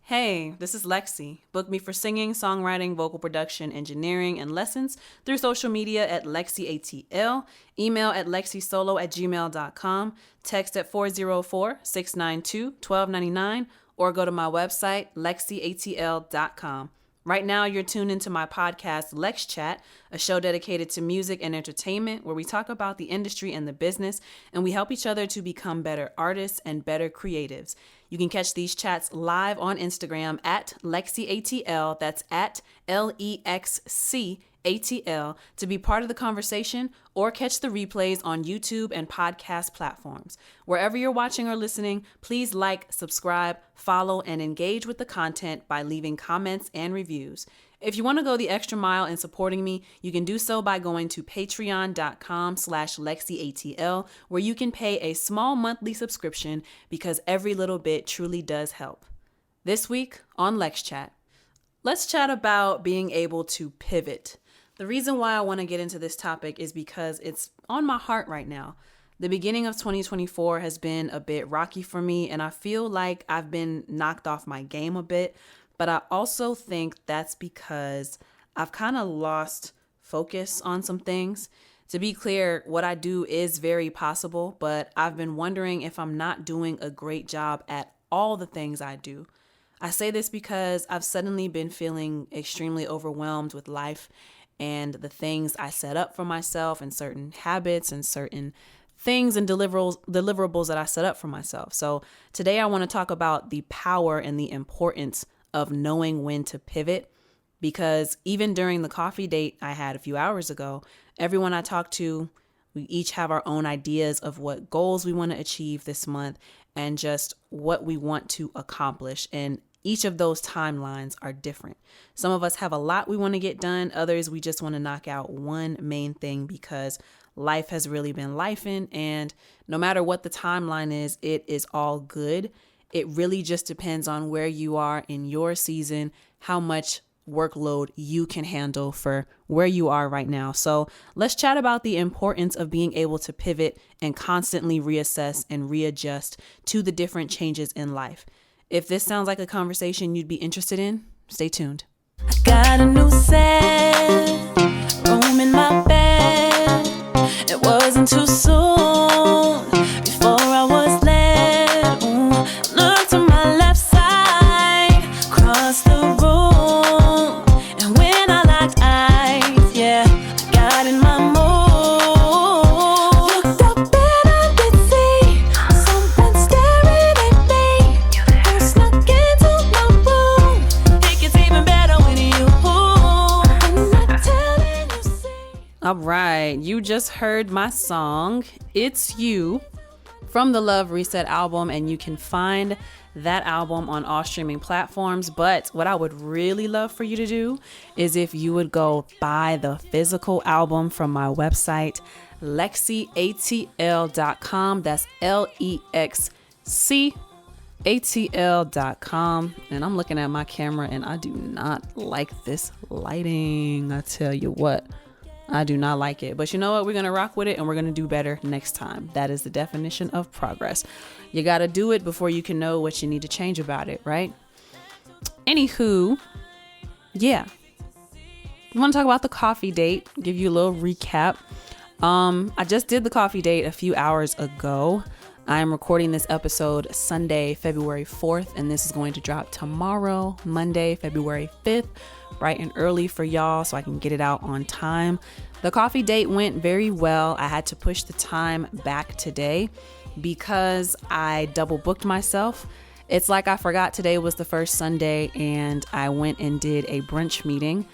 Hey, this is LexC. Book me for singing, songwriting, vocal production, engineering, and lessons through social media at LexCATL, email at lexisolo@gmail.com, text at 404-692-1299, or go to my website, LexCATL.com. Right now, you're tuned into my podcast, LexChat, a show dedicated to music and entertainment where we talk about the industry and the business, and we help each other to become better artists and better creatives. You can catch these chats live on Instagram at LexCATL, that's at LexCATL, to be part of the conversation, or catch the replays on YouTube and podcast platforms. Wherever you're watching or listening, please like, subscribe, follow, and engage with the content by leaving comments and reviews. If you want to go the extra mile in supporting me, you can do so by going to patreon.com/LexCATL, where you can pay a small monthly subscription because every little bit truly does help. This week on LexChat, let's chat about being able to pivot. The reason why I want to get into this topic is because it's on my heart right now. The beginning of 2024 has been a bit rocky for me, and I feel like I've been knocked off my game a bit. But I also think that's because I've kind of lost focus on some things. To be clear, what I do is very possible, but I've been wondering if I'm not doing a great job at all the things I do. I say this because I've suddenly been feeling extremely overwhelmed with life and the things I set up for myself, and certain habits and certain things and deliverables that I set up for myself. So today I want to talk about the power and the importance of knowing when to pivot, because even during the coffee date I had a few hours ago, everyone I talked to, we each have our own ideas of what goals we want to achieve this month and just what we want to accomplish. And each of those timelines are different. Some of us have a lot we want to get done. Others, we just want to knock out one main thing because life has really been lifing. And no matter what the timeline is, it is all good. It really just depends on where you are in your season, how much workload you can handle for where you are right now. So let's chat about the importance of being able to pivot and constantly reassess and readjust to the different changes in life. If this sounds like a conversation you'd be interested in, stay tuned. I got a new set, room in my bed. It wasn't too soon before I was led. Look to my left side, across the room, and when I locked eyes, yeah, I got in my mood. Looked up and I could see something staring at me. You snuck into my room. It gets even better when I'm not telling you, see. All right, you just heard my song, It's You, from the Love Reset album, and you can find that album on all streaming platforms. But what I would really love for you to do is if you would go buy the physical album from my website, LexCATL.com. That's LexCATL.com. And I'm looking at my camera and I do not like this lighting. I tell you what. I do not like it, but you know what? We're going to rock with it and we're going to do better next time. That is the definition of progress. You got to do it before you can know what you need to change about it, right? Anywho, yeah. I want to talk about the coffee date, give you a little recap. I just did the coffee date a few hours ago. I'm recording this episode Sunday, February 4th, and this is going to drop tomorrow, Monday, February 5th. Bright and early for y'all so I can get it out on time. The coffee date went very well. I had to push the time back today because I double booked myself. It's like I forgot today was the first Sunday and I went and did a brunch meeting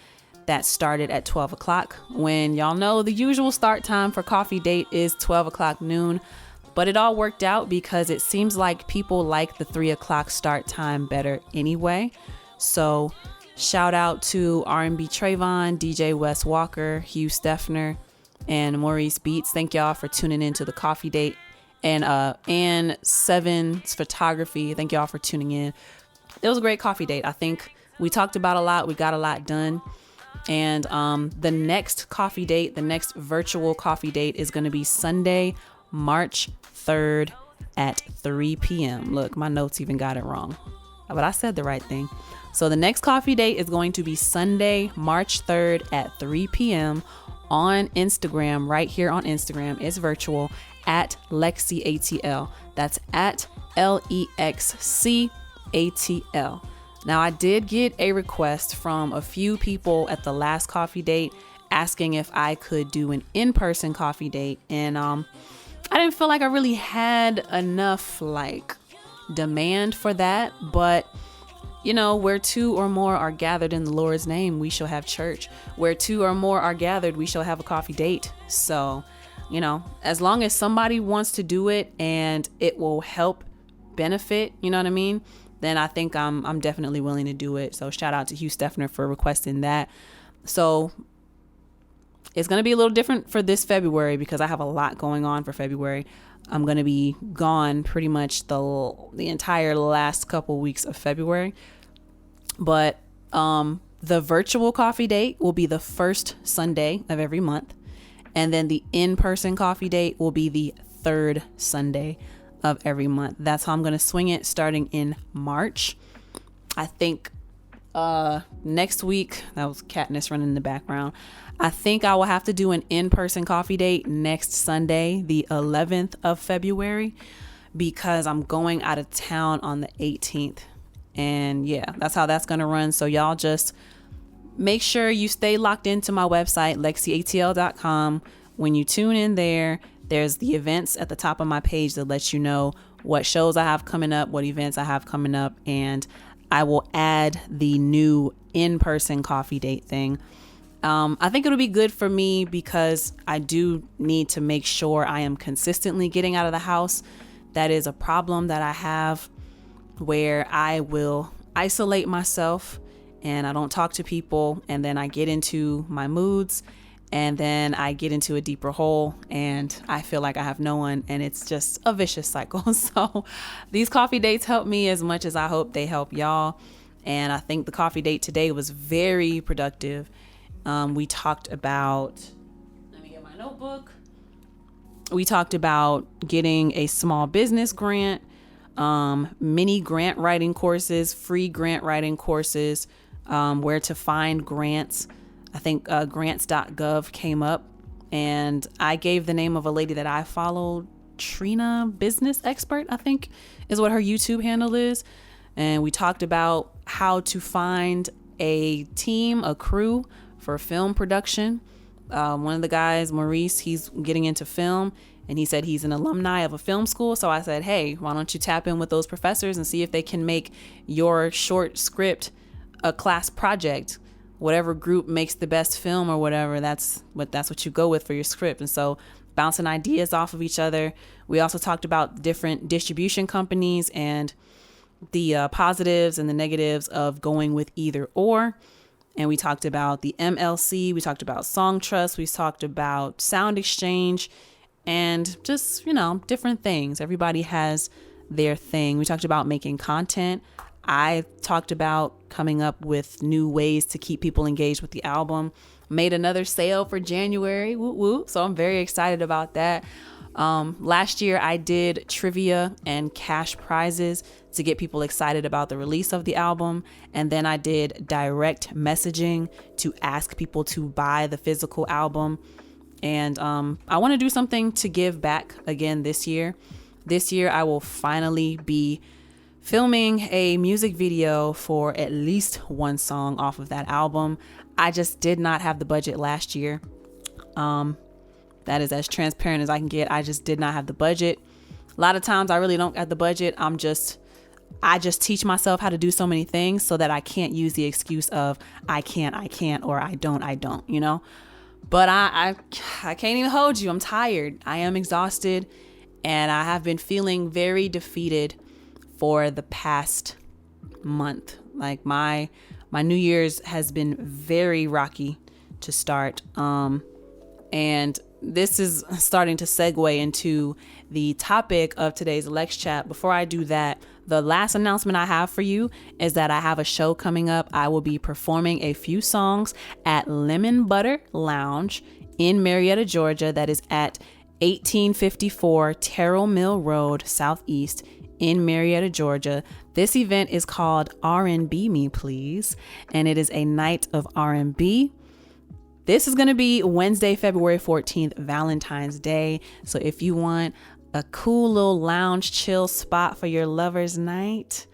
that started at 12 o'clock when y'all know the usual start time for coffee date is 12 o'clock noon. But it all worked out because it seems like people like the 3 o'clock start time better anyway. So shout out to R&B Trayvon, DJ Wes Walker, Hugh Steffner, and Maurice Beats. Thank y'all for tuning in to the coffee date. And Seven's Photography. Thank y'all for tuning in. It was a great coffee date. I think we talked about a lot. We got a lot done. And the next coffee date, the next virtual coffee date is going to be Sunday, March 3rd at 3 p.m. Look, my notes even got it wrong. but I said the right thing. So the next coffee date is going to be Sunday, March 3rd at 3 p.m. on Instagram, right here on Instagram. It's virtual at LexCATL. That's at LexCATL. Now, I did get a request from a few people at the last coffee date asking if I could do an in-person coffee date. And I didn't feel like I really had enough demand for that. But, where two or more are gathered in the Lord's name, we shall have church. Where two or more are gathered, we shall have a coffee date. So, as long as somebody wants to do it and it will help benefit, you know what I mean? Then I think I'm definitely willing to do it. So shout out to Hugh Steffner for requesting that. So it's going to be a little different for this February because I have a lot going on for February. I'm going to be gone pretty much the entire last couple weeks of February. But the virtual coffee date will be the first Sunday of every month. And then the in-person coffee date will be the third Sunday of every month. That's how I'm going to swing it starting in March. I think next week, that was Katniss running in the background. I think I will have to do an in-person coffee date next Sunday, the 11th of February, because I'm going out of town on the 18th. And yeah, that's how that's going to run. So y'all just make sure you stay locked into my website, LexCATL.com. When you tune in there, there's the events at the top of my page that lets you know what shows I have coming up, what events I have coming up, and I will add the new in-person coffee date thing. I think it'll be good for me because I do need to make sure I am consistently getting out of the house. That is a problem that I have where I will isolate myself and I don't talk to people, and then I get into my moods. And then I get into a deeper hole and I feel like I have no one, and it's just a vicious cycle. So these coffee dates help me as much as I hope they help y'all. And I think the coffee date today was very productive. We talked about, let me get my notebook. We talked about getting a small business grant, mini grant writing courses, free grant writing courses, where to find grants. I think grants.gov came up, and I gave the name of a lady that I followed, Trina Business Expert, I think is what her YouTube handle is. And we talked about how to find a team, a crew for film production. One of the guys, Maurice, he's getting into film, and he said he's an alumni of a film school. So I said, hey, why don't you tap in with those professors and see if they can make your short script a class project. Whatever group makes the best film or whatever, that's what you go with for your script. And so bouncing ideas off of each other. We also talked about different distribution companies and the positives and the negatives of going with either or. And we talked about the MLC. We talked about Song Trust. We talked about Sound Exchange and just, different things. Everybody has their thing. We talked about making content. I talked about coming up with new ways to keep people engaged with the album. Made another sale for January. Woo woo. So I'm very excited about that. Last year I did trivia and cash prizes to get people excited about the release of the album. And then I did direct messaging to ask people to buy the physical album. And I want to do something to give back again this year. This year I will finally be filming a music video for at least one song off of that album. I just did not have the budget last year. That is as transparent as I can get. I just did not have the budget. A lot of times I really don't have the budget. I just teach myself how to do so many things so that I can't use the excuse of I can't, or I don't, But I can't even hold you. I'm tired. I am exhausted, and I have been feeling very defeated for the past month. Like my New Year's has been very rocky to start. And this is starting to segue into the topic of today's Lex Chat. Before I do that, the last announcement I have for you is that I have a show coming up. I will be performing a few songs at Lemon Butter Lounge in Marietta, Georgia. That is at 1854 Terrell Mill Road, Southeast in Marietta, Georgia. This event is called R&B Me Please, and it is a night of R&B. This is going to be Wednesday, February 14th, Valentine's Day. So if you want a cool little lounge chill spot for your lover's night,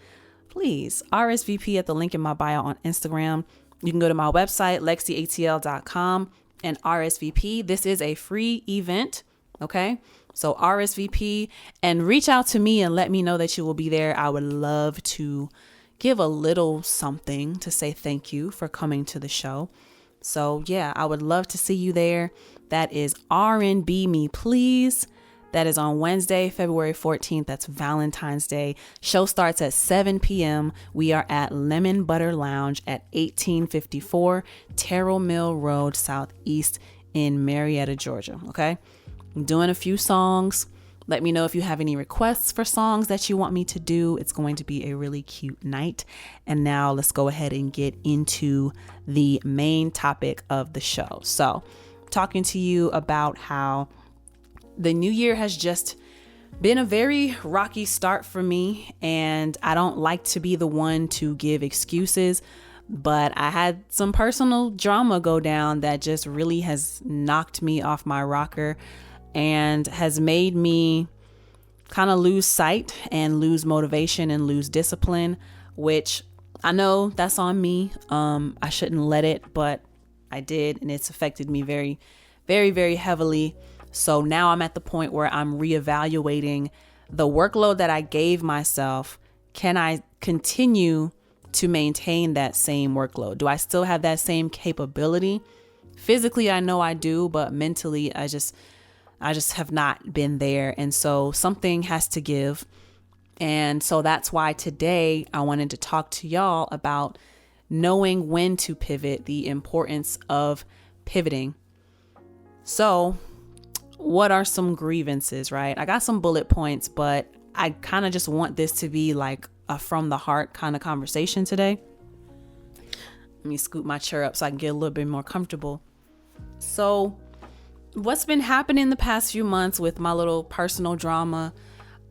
please RSVP at the link in my bio on Instagram. You can go to my website, LexCATL.com, and RSVP. This is a free event. Okay. So RSVP and reach out to me and let me know that you will be there. I would love to give a little something to say thank you for coming to the show. So yeah, I would love to see you there. That is R&B Me Please. That is on Wednesday, February 14th. That's Valentine's Day. Show starts at 7 p.m. We are at Lemon Butter Lounge at 1854 Terrell Mill Road, Southeast in Marietta, Georgia. Okay. I'm doing a few songs. Let me know if you have any requests for songs that you want me to do. It's going to be a really cute night. And now let's go ahead and get into the main topic of the show. So, talking to you about how the new year has just been a very rocky start for me. And I don't like to be the one to give excuses, but I had some personal drama go down that just really has knocked me off my rocker and has made me kind of lose sight and lose motivation and lose discipline, which I know that's on me. I shouldn't let it, but I did, and it's affected me very, very, very heavily. So now I'm at the point where I'm reevaluating the workload that I gave myself. Can I continue to maintain that same workload? Do I still have that same capability? Physically, I know I do, but mentally, I just have not been there. And so something has to give. And so that's why today I wanted to talk to y'all about knowing when to pivot, the importance of pivoting. So what are some grievances, right? I got some bullet points, but I kind of just want this to be like a from the heart kind of conversation today. Let me scoot my chair up so I can get a little bit more comfortable. So what's been happening the past few months with my little personal drama,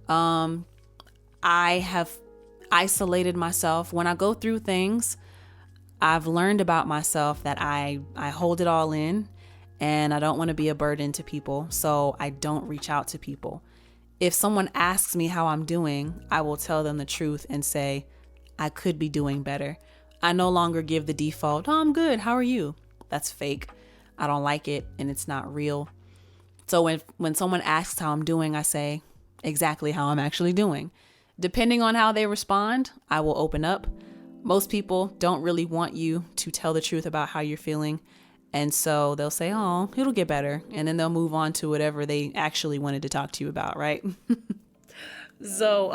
I have isolated myself. When I go through things, I've learned about myself that I hold it all in and I don't want to be a burden to people. So I don't reach out to people. If someone asks me how I'm doing, I will tell them the truth and say, I could be doing better. I no longer give the default, oh, I'm good. How are you? That's fake. I don't like it and it's not real. So when someone asks how I'm doing, I say exactly how I'm actually doing. Depending on how they respond, I will open up. Most people don't really want you to tell the truth about how you're feeling. And so they'll say, oh, it'll get better. And then they'll move on to whatever they actually wanted to talk to you about, right? So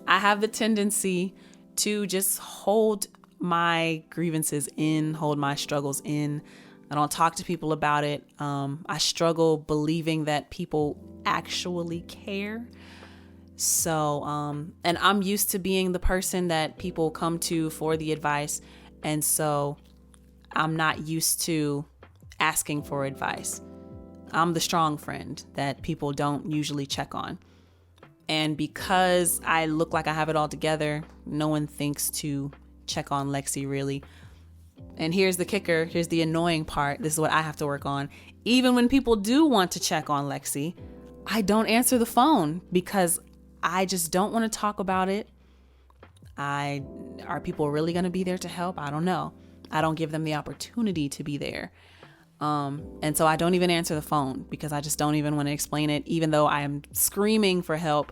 I have the tendency to just hold my grievances in, hold my struggles in. I don't talk to people about it. I struggle believing that people actually care. So, and I'm used to being the person that people come to for the advice. And so I'm not used to asking for advice. I'm the strong friend that people don't usually check on. And because I look like I have it all together, no one thinks to check on Lexi really. And here's the kicker. Here's the annoying part. This is what I have to work on. Even when people do want to check on Lexi, I don't answer the phone because I just don't want to talk about it. Are people really going to be there to help? I don't know. I don't give them the opportunity to be there. And so I don't even answer the phone because I just don't even want to explain it, even though I am screaming for help.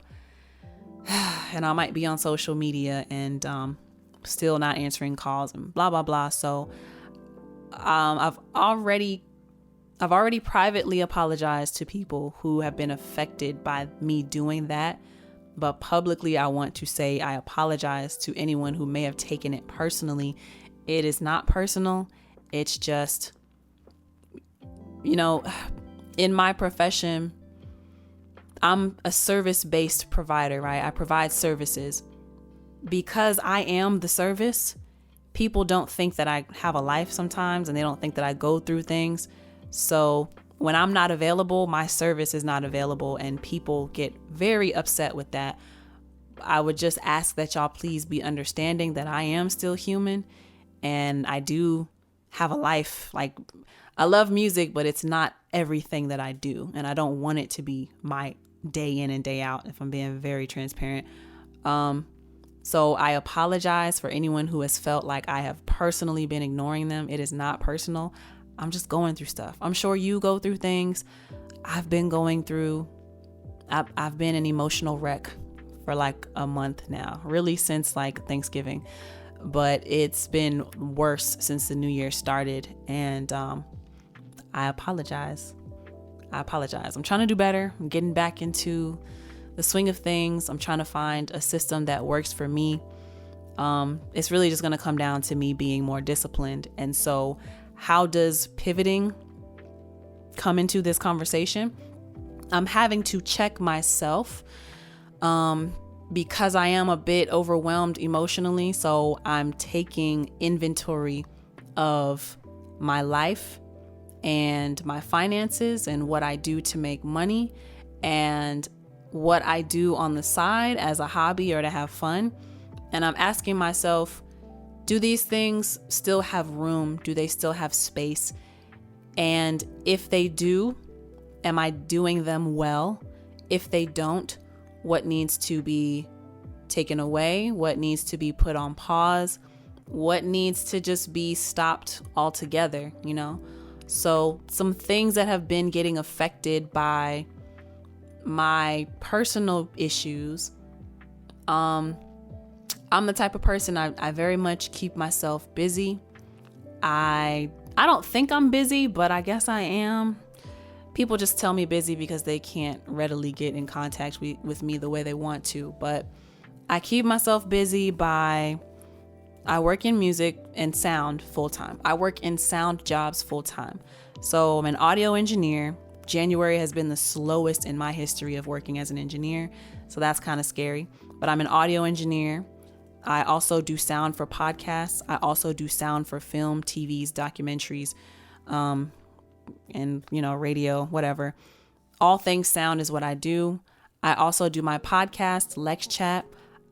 And I might be on social media and still not answering calls and blah, blah, blah. So I've already privately apologized to people who have been affected by me doing that. But publicly, I want to say I apologize to anyone who may have taken it personally. It is not personal. It's just, in my profession, I'm a service-based provider, right? I provide services. Because I am the service, people don't think that I have a life sometimes, and they don't think that I go through things. So when I'm not available, my service is not available, and people get very upset with that. I would just ask that y'all please be understanding that I am still human and I do have a life. Like, I love music, but it's not everything that I do. And I don't want it to be my day in and day out, if I'm being very transparent. So I apologize for anyone who has felt like I have personally been ignoring them. It is not personal. I'm just going through stuff. I'm sure you go through things. I've been an emotional wreck for like a month now, really since like Thanksgiving, but it's been worse since the new year started. And I apologize. I'm trying to do better. I'm getting back into the swing of things. I'm trying to find a system that works for me. It's really just going to come down to me being more disciplined. And so how does pivoting come into this conversation? I'm having to check myself because I am a bit overwhelmed emotionally. So I'm taking inventory of my life and my finances and what I do to make money and what I do on the side as a hobby or to have fun. And I'm asking myself, do these things still have room? Do they still have space? And if they do, am I doing them well? If they don't, what needs to be taken away? What needs to be put on pause? What needs to just be stopped altogether, you know? So some things that have been getting affected by my personal issues. I'm the type of person, I very much keep myself busy. I don't think I'm busy, but I guess I am. People just tell me busy because they can't readily get in contact with me the way they want to. But I keep myself busy I work in music and sound full time. I work in sound jobs full time. So I'm an audio engineer. January has been the slowest in my history of working as an engineer. So that's kind of scary. But I'm an audio engineer. I also do sound for podcasts. I also do sound for film, TVs, documentaries, and, radio, whatever. All things sound is what I do. I also do my podcast, LexCATL.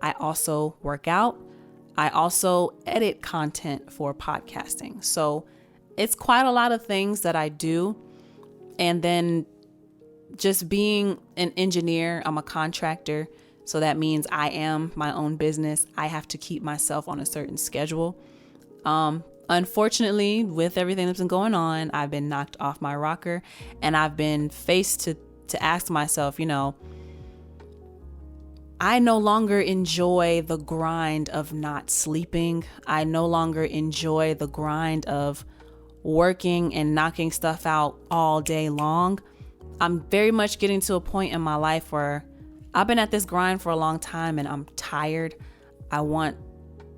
I also work out. I also edit content for podcasting. So it's quite a lot of things that I do. And then just being an engineer, I'm a contractor. So that means I am my own business. I have to keep myself on a certain schedule. Unfortunately, with everything that's been going on, I've been knocked off my rocker and I've been faced to ask myself, I no longer enjoy the grind of not sleeping. I no longer enjoy the grind of working and knocking stuff out all day long. I'm very much getting to a point in my life where I've been at this grind for a long time and I'm tired. I want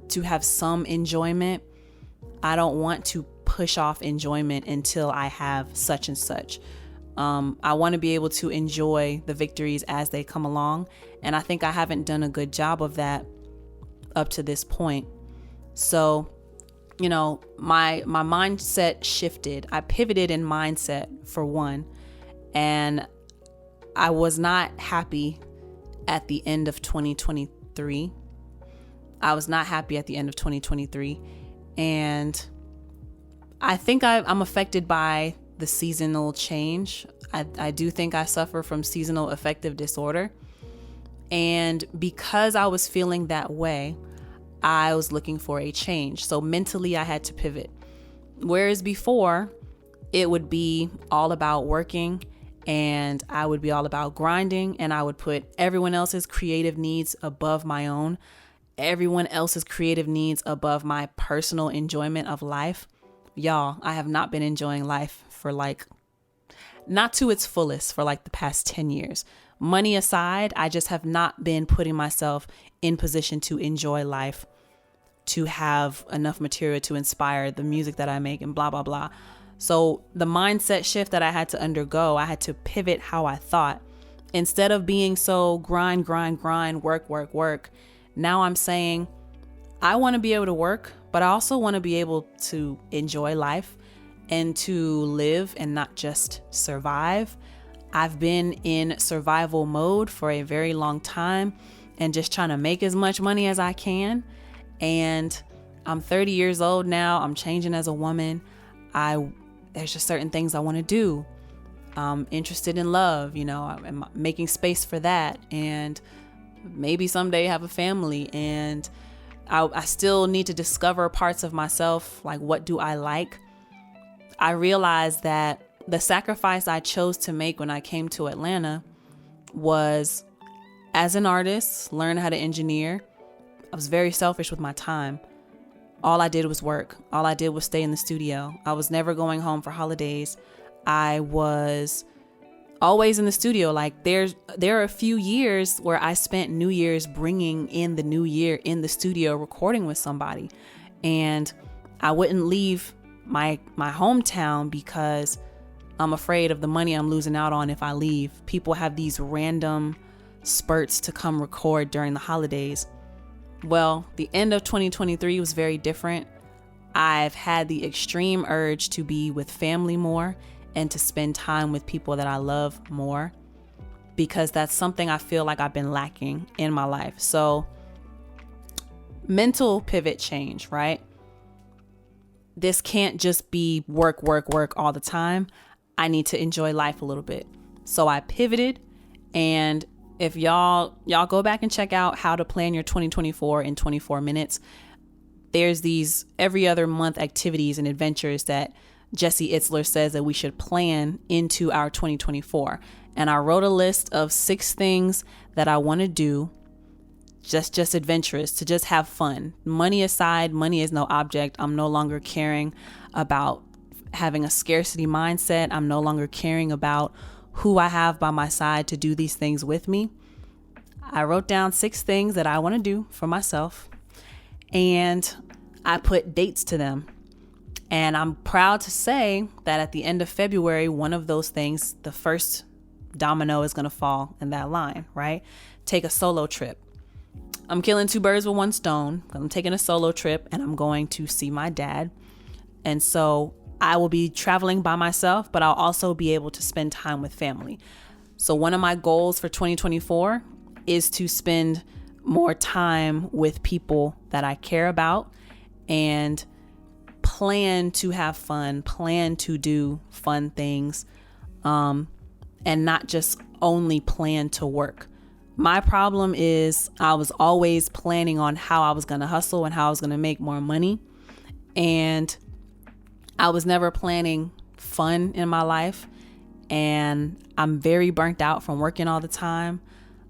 to have some enjoyment. I don't want to push off enjoyment until I have such and such. I want to be able to enjoy the victories as they come along. And I think I haven't done a good job of that up to this point. So, my mindset shifted. I pivoted in mindset for one, and I was not happy at the end of 2023. I was not happy at the end of 2023. And I think I'm affected by the seasonal change. I do think I suffer from seasonal affective disorder. And because I was feeling that way, I was looking for a change. So mentally, I had to pivot. Whereas before, it would be all about working and I would be all about grinding, and I would put everyone else's creative needs above my own, everyone else's creative needs above my personal enjoyment of life. Y'all, I have not been enjoying life for not to its fullest for the past 10 years. Money aside, I just have not been putting myself in position to enjoy life, to have enough material to inspire the music that I make and blah, blah, blah. So the mindset shift that I had to undergo, I had to pivot how I thought. Instead of being so grind, work, now I'm saying I want to be able to work, but I also want to be able to enjoy life and to live and not just survive. I've been in survival mode for a very long time. and just trying to make as much money as I can. And I'm 30 years old now. I'm changing as a woman. There's just certain things I want to do. I'm interested in love, I'm making space for that. And maybe someday have a family. And I still need to discover parts of myself. Like, what do I like? I realized that the sacrifice I chose to make when I came to Atlanta was, as an artist, learn how to engineer. I was very selfish with my time. All I did was work. All I did was stay in the studio. I was never going home for holidays. I was always in the studio. Like, there are a few years where I spent New Year's bringing in the new year in the studio, recording with somebody. And I wouldn't leave my hometown because I'm afraid of the money I'm losing out on if I leave. People have these random spurts to come record during the holidays. Well, the end of 2023 was very different. I've had the extreme urge to be with family more and to spend time with people that I love more, because that's something I feel like I've been lacking in my life. So, mental pivot change, right? This can't just be work all the time. I need to enjoy life a little bit. So I pivoted, and if y'all go back and check out how to plan your 2024 in 24 minutes, there's these every other month activities and adventures that Jesse Itzler says that we should plan into our 2024. And I wrote a list of 6 things that I want to do, just adventurous, to just have fun. Money aside, money is no object. I'm no longer caring about having a scarcity mindset. I'm no longer caring about who I have by my side to do these things with me. I wrote down 6 things that I want to do for myself, and I put dates to them. And I'm proud to say that at the end of February, one of those things, the first domino is going to fall in that line, right? Take a solo trip. I'm killing 2 birds with 1 stone. I'm taking a solo trip, and I'm going to see my dad. And so I will be traveling by myself, but I'll also be able to spend time with family. So one of my goals for 2024 is to spend more time with people that I care about, and plan to have fun, plan to do fun things, and not just only plan to work. My problem is I was always planning on how I was going to hustle and how I was going to make more money. And I was never planning fun in my life. And I'm very burnt out from working all the time.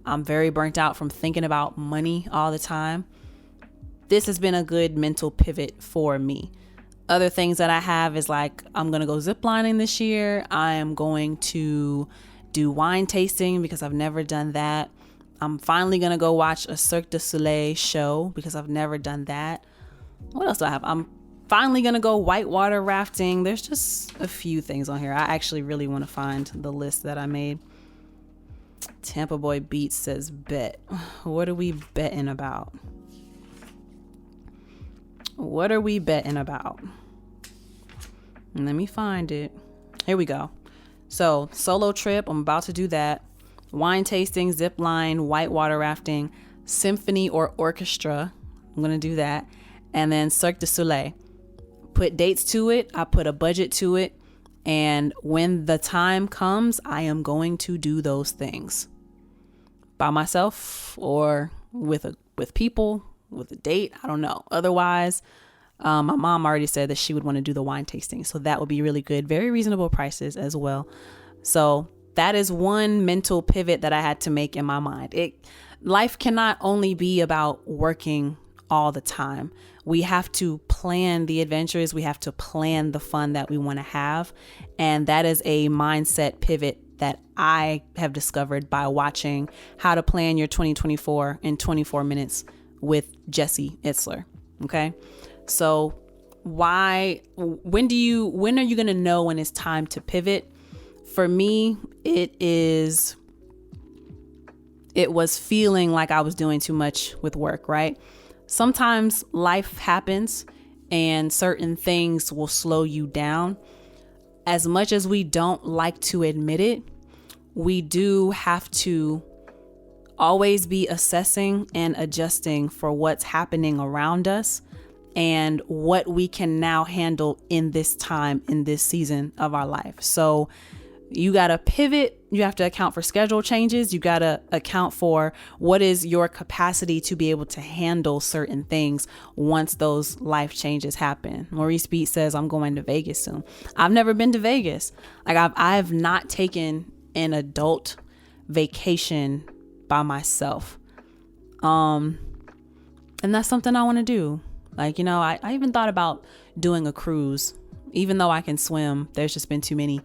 I'm very burnt out from thinking about money all the time. This has been a good mental pivot for me. Other things that I have is like, I'm going to go ziplining this year. I am going to do wine tasting because I've never done that. I'm finally going to go watch a Cirque du Soleil show because I've never done that. What else do I have? I'm finally going to go whitewater rafting. There's just a few things on here. I actually really want to find the list that I made. Tampa Boy Beats says bet. What are we betting about? What are we betting about? Let me find it. Here we go. So, solo trip, I'm about to do that. Wine tasting, zip line, whitewater rafting, symphony or orchestra. I'm going to do that. And then Cirque du Soleil. Put dates to it. I put a budget to it. And when the time comes, I am going to do those things by myself or with people, with a date. I don't know. Otherwise, my mom already said that she would want to do the wine tasting. So that would be really good. Very reasonable prices as well. So that is one mental pivot that I had to make in my mind. Life cannot only be about working all the time. We have to plan the adventures. We have to plan the fun that we want to have. And that is a mindset pivot that I have discovered by watching How to Plan Your 2024 in 24 Minutes with Jesse Itzler. Okay. So when are you going to know when it's time to pivot? For me, it was feeling like I was doing too much with work, right? Sometimes life happens and certain things will slow you down. As much as we don't like to admit it, we do have to always be assessing and adjusting for what's happening around us and what we can now handle in this time, in this season of our life. So you got to pivot. You have to account for schedule changes. You got to account for what is your capacity to be able to handle certain things once those life changes happen. Maurice Beat says, I'm going to Vegas soon. I've never been to Vegas. Like I've not taken an adult vacation by myself. And that's something I want to do. Like, I even thought about doing a cruise. Even though I can swim, there's just been too many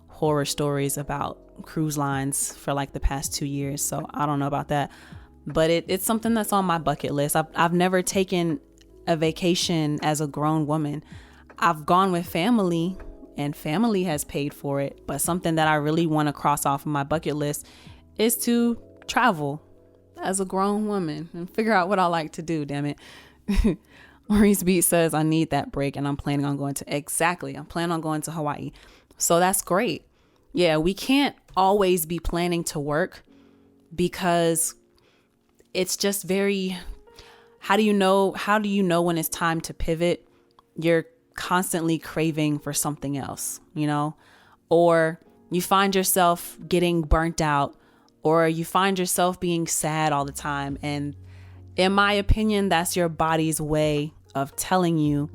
horror stories about cruise lines for like the past 2 years. So I don't know about that, but it's something that's on my bucket list. I've never taken a vacation as a grown woman. I've gone with family and family has paid for it. But something that I really want to cross off of my bucket list is to travel as a grown woman and figure out what I like to do. Damn it. Maurice Beat says, I need that break and I'm planning on going to Hawaii. So that's great. Yeah, we can't always be planning to work because it's just very, how do you know when it's time to pivot? You're constantly craving for something else, or you find yourself getting burnt out, or you find yourself being sad all the time. And in my opinion, that's your body's way of telling you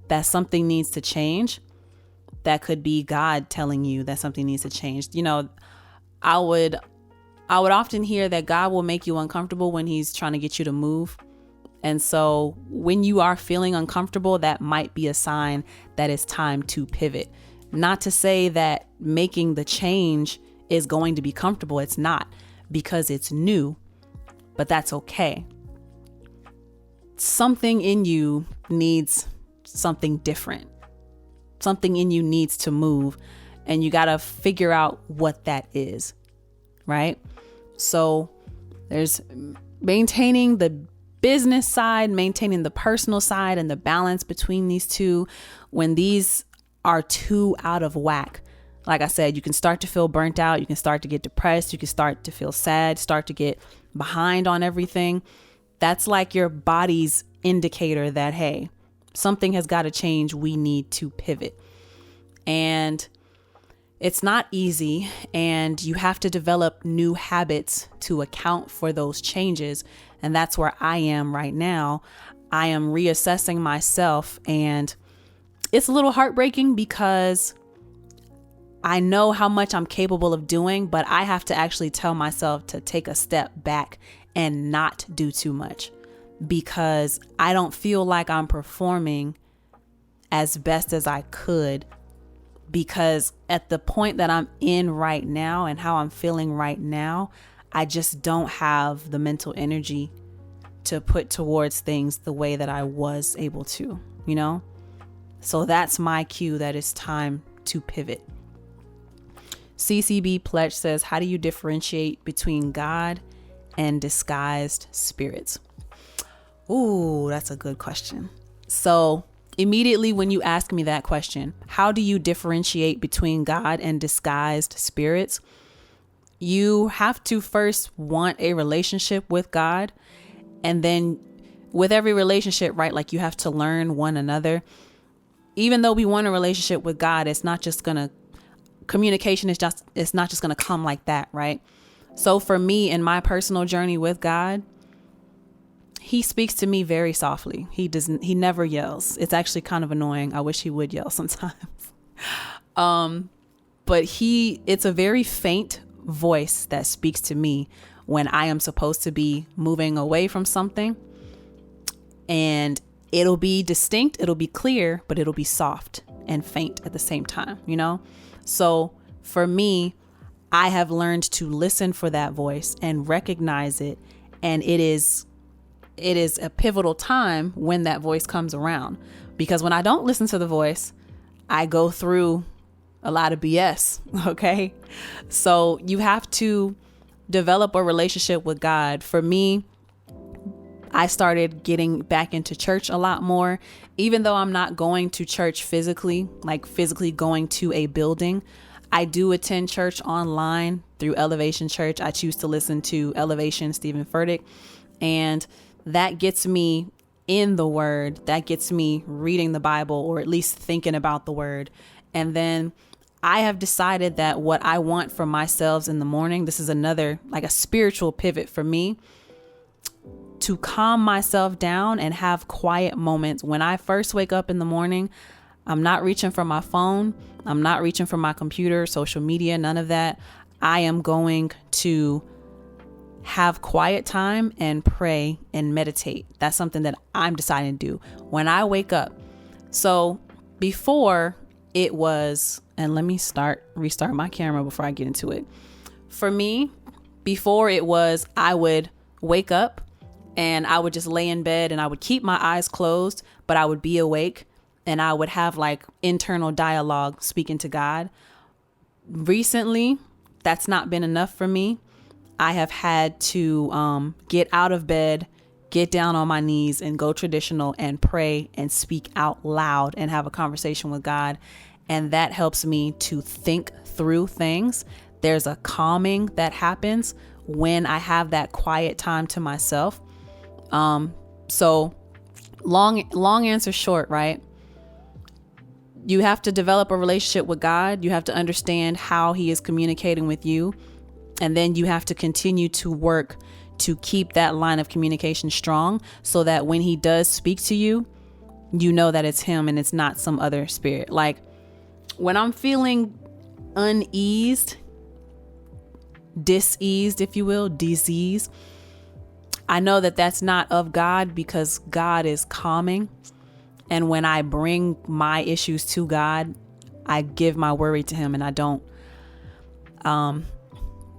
that something needs to change. That could be God telling you that something needs to change. I would often hear that God will make you uncomfortable when he's trying to get you to move. And so when you are feeling uncomfortable, that might be a sign that it's time to pivot. Not to say that making the change is going to be comfortable. It's not, because it's new, but that's okay. Something in you needs something different. Something in you needs to move, and you got to figure out what that is, right? So there's maintaining the business side, maintaining the personal side, and the balance between these two. When these are too out of whack, like I said, you can start to feel burnt out. You can start to get depressed. You can start to feel sad, start to get behind on everything. That's like your body's indicator that, hey, something has got to change. We need to pivot. And it's not easy. And you have to develop new habits to account for those changes. And that's where I am right now. I am reassessing myself. And it's a little heartbreaking because I know how much I'm capable of doing, but I have to actually tell myself to take a step back and not do too much, because I don't feel like I'm performing as best as I could, because at the point that I'm in right now and how I'm feeling right now, I just don't have the mental energy to put towards things the way that I was able to, So that's my cue that it's time to pivot. CCB Pledge says, how do you differentiate between God and disguised spirits? Ooh, that's a good question. So immediately when you ask me that question, how do you differentiate between God and disguised spirits? You have to first want a relationship with God. And then with every relationship, right, like you have to learn one another. Even though we want a relationship with God, it's not just communication it's not just going to come like that, right? So for me, in my personal journey with God, he speaks to me very softly. He never yells. It's actually kind of annoying. I wish he would yell sometimes. But it's a very faint voice that speaks to me when I am supposed to be moving away from something. And it'll be distinct, it'll be clear, but it'll be soft and faint at the same time, So for me, I have learned to listen for that voice and recognize it. And it is a pivotal time when that voice comes around, because when I don't listen to the voice, I go through a lot of BS. Okay. So you have to develop a relationship with God. For me, I started getting back into church a lot more, even though I'm not going to church physically, like physically going to a building. I do attend church online through Elevation Church. I choose to listen to Elevation, Stephen Furtick, and that gets me in the word. That gets me reading the Bible, or at least thinking about the word. And then I have decided that what I want for myself in the morning, this is another, like a spiritual pivot for me, to calm myself down and have quiet moments. When I first wake up in the morning, I'm not reaching for my phone. I'm not reaching for my computer, social media, none of that. I am going to have quiet time and pray and meditate. That's something that I'm deciding to do when I wake up. So before it was, and let me restart my camera before I get into it. For me, before it was, I would wake up and I would just lay in bed and I would keep my eyes closed, but I would be awake and I would have like internal dialogue speaking to God. Recently, that's not been enough for me. I have had to get out of bed, get down on my knees and go traditional and pray and speak out loud and have a conversation with God. And that helps me to think through things. There's a calming that happens when I have that quiet time to myself. So long answer short, right? You have to develop a relationship with God. You have to understand how he is communicating with you. And then you have to continue to work to keep that line of communication strong so that when he does speak to you, you know that it's him and it's not some other spirit. Like when I'm feeling uneased, diseased, if you will, disease, I know that that's not of God because God is calming. And when I bring my issues to God, I give my worry to him and I don't,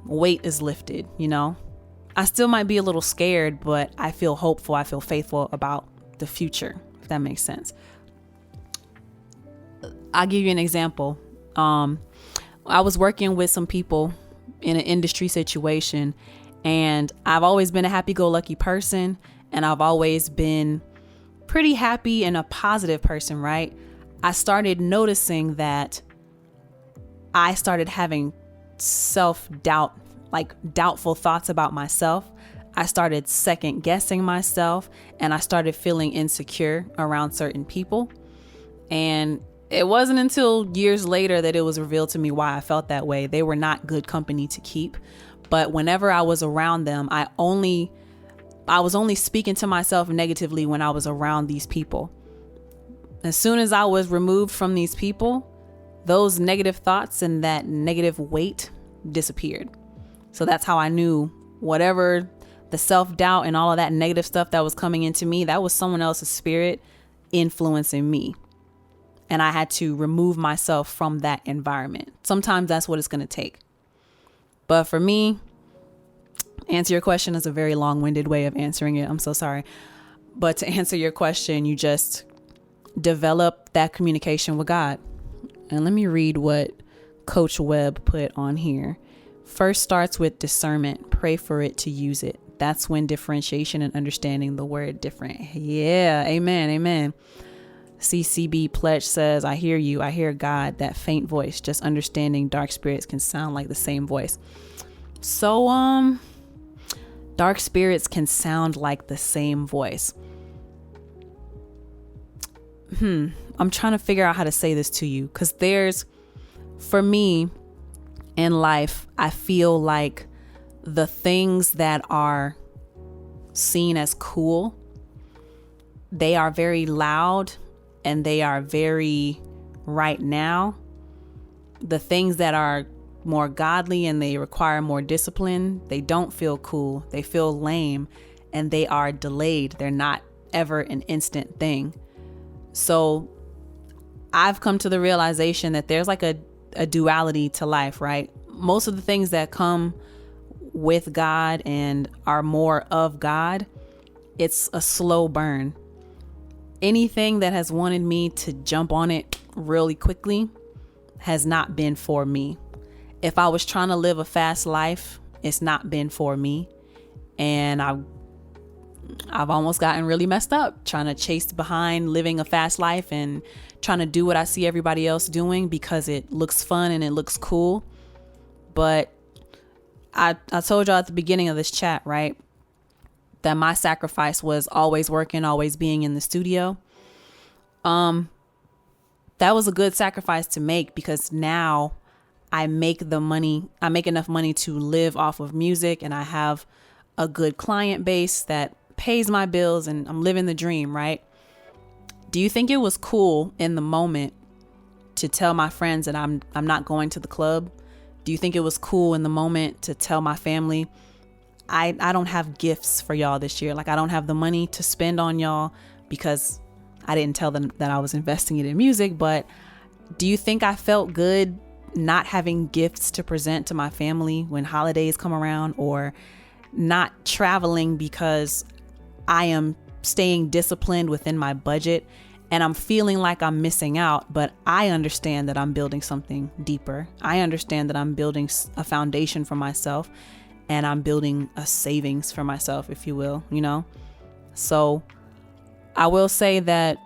weight is lifted, you know. I still might be a little scared, but I feel hopeful. I feel faithful about the future, if that makes sense. I'll give you an example. I was working with some people in an industry situation, and I've always been a happy-go-lucky person, and I've always been pretty happy and a positive person, right? I started noticing that I started having self-doubt, like doubtful thoughts about myself. I started second guessing myself and I started feeling insecure around certain people. And it wasn't until years later that it was revealed to me why I felt that way. They were not good company to keep. But whenever I was around them, I was only speaking to myself negatively when I was around these people. As soon as I was removed from these people, those negative thoughts and that negative weight disappeared. So that's how I knew whatever the self-doubt and all of that negative stuff that was coming into me, that was someone else's spirit influencing me. And I had to remove myself from that environment. Sometimes that's what it's going to take. But for me, answer your question is a very long-winded way of answering it. I'm so sorry. But to answer your question, you just develop that communication with God. And let me read what Coach Webb put on here. First starts with discernment. Pray for it to use it. That's when differentiation and understanding the word different. Yeah. Amen. Amen. CCB Pledge says, I hear you. I hear God, that faint voice. Just understanding dark spirits can sound like the same voice. So, dark spirits can sound like the same voice. I'm trying to figure out how to say this to you, because for me in life, I feel like the things that are seen as cool, they are very loud and they are very right now. The things that are more godly and they require more discipline, they don't feel cool. They feel lame and they are delayed. They're not ever an instant thing. So I've come to the realization that there's like a duality to life, right? Most of the things that come with God and are more of God, it's a slow burn. Anything that has wanted me to jump on it really quickly has not been for me. If I was trying to live a fast life, it's not been for me. And I've almost gotten really messed up trying to chase behind living a fast life and trying to do what I see everybody else doing because it looks fun and it looks cool. But I told y'all at the beginning of this chat, right, that my sacrifice was always working, always being in the studio. That was a good sacrifice to make, because now I make enough money to live off of music, and I have a good client base that pays my bills, and I'm living the dream, right? Do you think it was cool in the moment to tell my friends that I'm not going to the club? Do you think it was cool in the moment to tell my family, I don't have gifts for y'all this year? Like, I don't have the money to spend on y'all, because I didn't tell them that I was investing it in music. But do you think I felt good not having gifts to present to my family when holidays come around, or not traveling because I am staying disciplined within my budget and I'm feeling like I'm missing out? But I understand that I'm building something deeper. I understand that I'm building a foundation for myself, and I'm building a savings for myself, if you will, So I will say that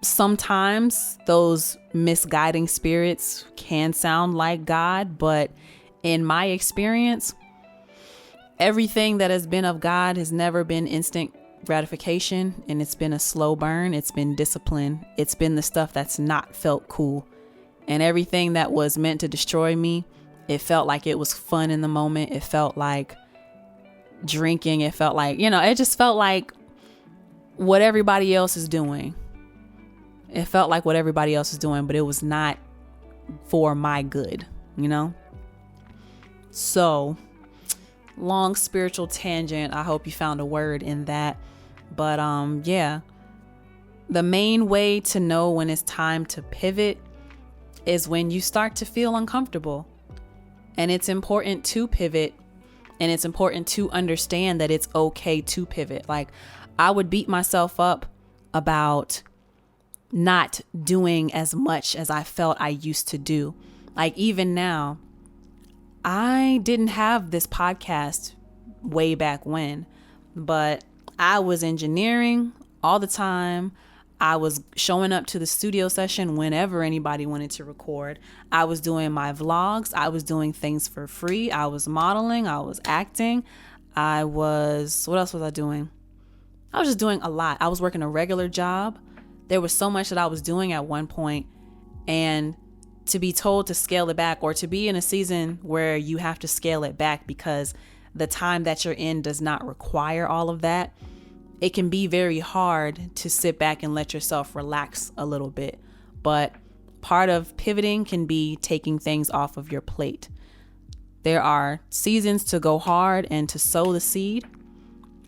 sometimes those misguiding spirits can sound like God, but in my experience, everything that has been of God has never been instant gratification, and it's been a slow burn. It's been discipline. It's been the stuff that's not felt cool. And everything that was meant to destroy me, it felt like it was fun in the moment. It felt like drinking. It felt like, it just felt like what everybody else is doing. It felt like what everybody else is doing, but it was not for my good, So, long spiritual tangent. I hope you found a word in that. But yeah, the main way to know when it's time to pivot is when you start to feel uncomfortable. And it's important to pivot, and it's important to understand that it's okay to pivot. Like, I would beat myself up about not doing as much as I felt I used to do. Like, even now, I didn't have this podcast way back when, but I was engineering all the time. I was showing up to the studio session whenever anybody wanted to record. I was doing my vlogs. I was doing things for free. I was modeling. I was acting. What else was I doing? I was just doing a lot. I was working a regular job. There was so much that I was doing at one point, and to be told to scale it back, or to be in a season where you have to scale it back because the time that you're in does not require all of that, it can be very hard to sit back and let yourself relax a little bit. But part of pivoting can be taking things off of your plate. There are seasons to go hard and to sow the seed,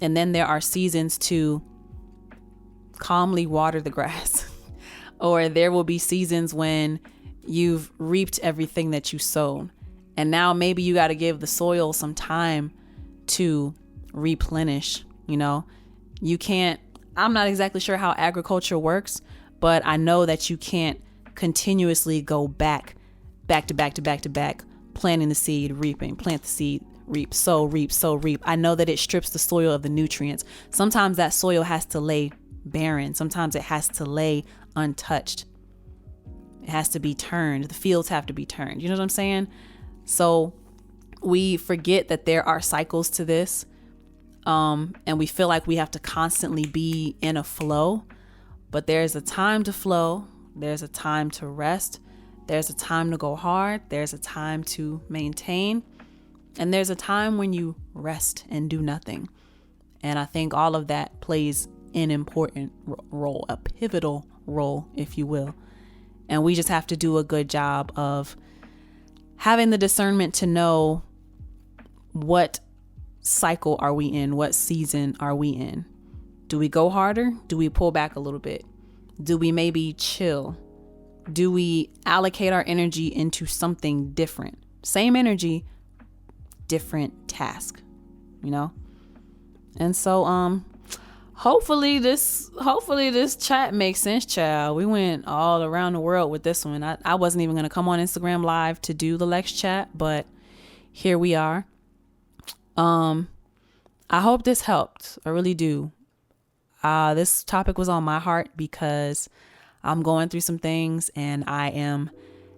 and then there are seasons to calmly water the grass. Or there will be seasons when you've reaped everything that you sowed, and now maybe you got to give the soil some time to replenish. You can't, I'm not exactly sure how agriculture works, but I know that you can't continuously go back to back, planting the seed, reaping, plant the seed, reap, sow, reap, sow, reap. I know that it strips the soil of the nutrients. Sometimes that soil has to lay barren. Sometimes it has to lay untouched. It has to be turned. The fields have to be turned. You know what I'm saying? So we forget that there are cycles to this. And we feel like we have to constantly be in a flow, but there's a time to flow. There's a time to rest. There's a time to go hard. There's a time to maintain. And there's a time when you rest and do nothing. And I think all of that plays an important role, a pivotal role, if you will. And we just have to do a good job of having the discernment to know what cycle are we in? What season are we in? Do we go harder? Do we pull back a little bit? Do we maybe chill? Do we allocate our energy into something different? Same energy, different task, And so hopefully this chat makes sense, child. We went all around the world with this one. I wasn't even going to come on Instagram Live to do the Lex chat, but here we are. I hope this helped. I really do. This topic was on my heart because I'm going through some things, and I am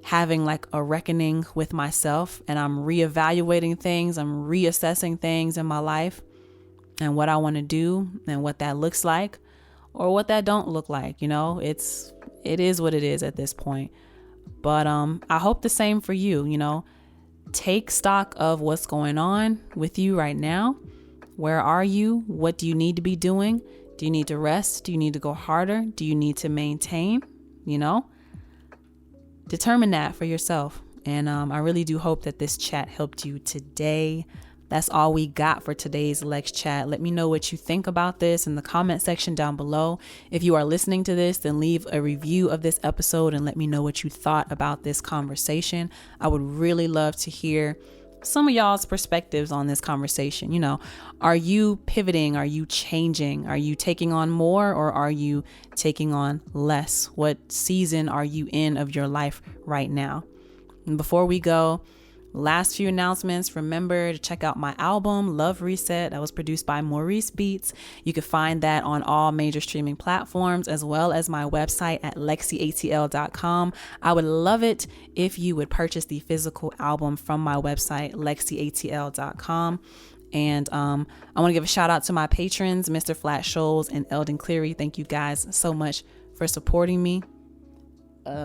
having like a reckoning with myself, and I'm reevaluating things, I'm reassessing things in my life and what I want to do and what that looks like or what that don't look like. You know, it is what it is at this point. But I hope the same for you. You know, take stock of what's going on with you right now. Where are you? What do you need to be doing? Do you need to rest? Do you need to go harder? Do you need to maintain? You know, determine that for yourself. And I really do hope that this chat helped you today. That's all we got for today's Lex Chat. Let me know what you think about this in the comment section down below. If you are listening to this, then leave a review of this episode and let me know what you thought about this conversation. I would really love to hear some of y'all's perspectives on this conversation. You know, are you pivoting? Are you changing? Are you taking on more or are you taking on less? What season are you in of your life right now? And before we go, last few announcements. Remember to check out my album, Love Reset. That was produced by Maurice Beats. You can find that on all major streaming platforms, as well as my website at LexCATL.com. I would love it if you would purchase the physical album from my website, LexCATL.com. And I want to give a shout out to my patrons, Mr. Flat Shoals and Eldon Cleary. Thank you guys so much for supporting me.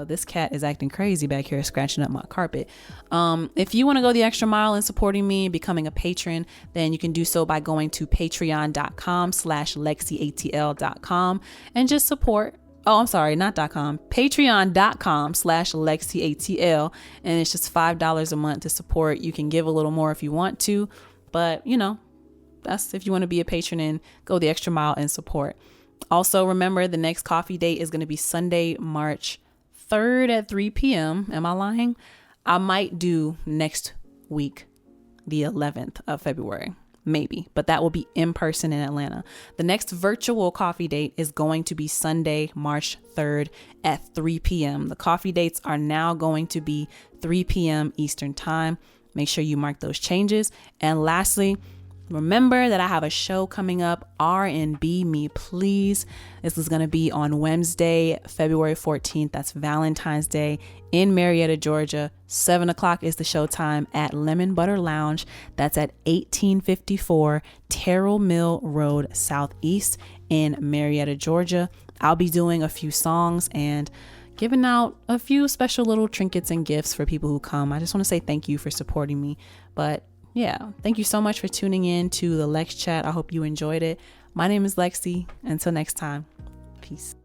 This cat is acting crazy back here, scratching up my carpet. If you want to go the extra mile in supporting me, becoming a patron, then you can do so by going to patreon.com/LexCATL.com and just support. Oh, I'm sorry, not .com. Patreon.com/LexCATL. And it's just $5 a month to support. You can give a little more if you want to, but you know, that's if you want to be a patron and go the extra mile and support. Also, remember the next coffee date is going to be Sunday, March 3rd at 3 p.m. Am I lying? I might do next week, the 11th of February, maybe, but that will be in person in Atlanta. The next virtual coffee date is going to be Sunday, March 3rd at 3 p.m. The coffee dates are now going to be 3 p.m. Eastern time. Make sure you mark those changes. And lastly, remember that I have a show coming up, R&B Me Please. This is going to be on Wednesday, February 14th. That's Valentine's Day in Marietta, Georgia. 7 o'clock is the show time at Lemon Butter Lounge. That's at 1854 Terrell Mill Road Southeast in Marietta, Georgia. I'll be doing a few songs and giving out a few special little trinkets and gifts for people who come. I just want to say thank you for supporting me. But yeah, thank you so much for tuning in to the Lex Chat. I hope you enjoyed it. My name is LexC. Until next time, peace.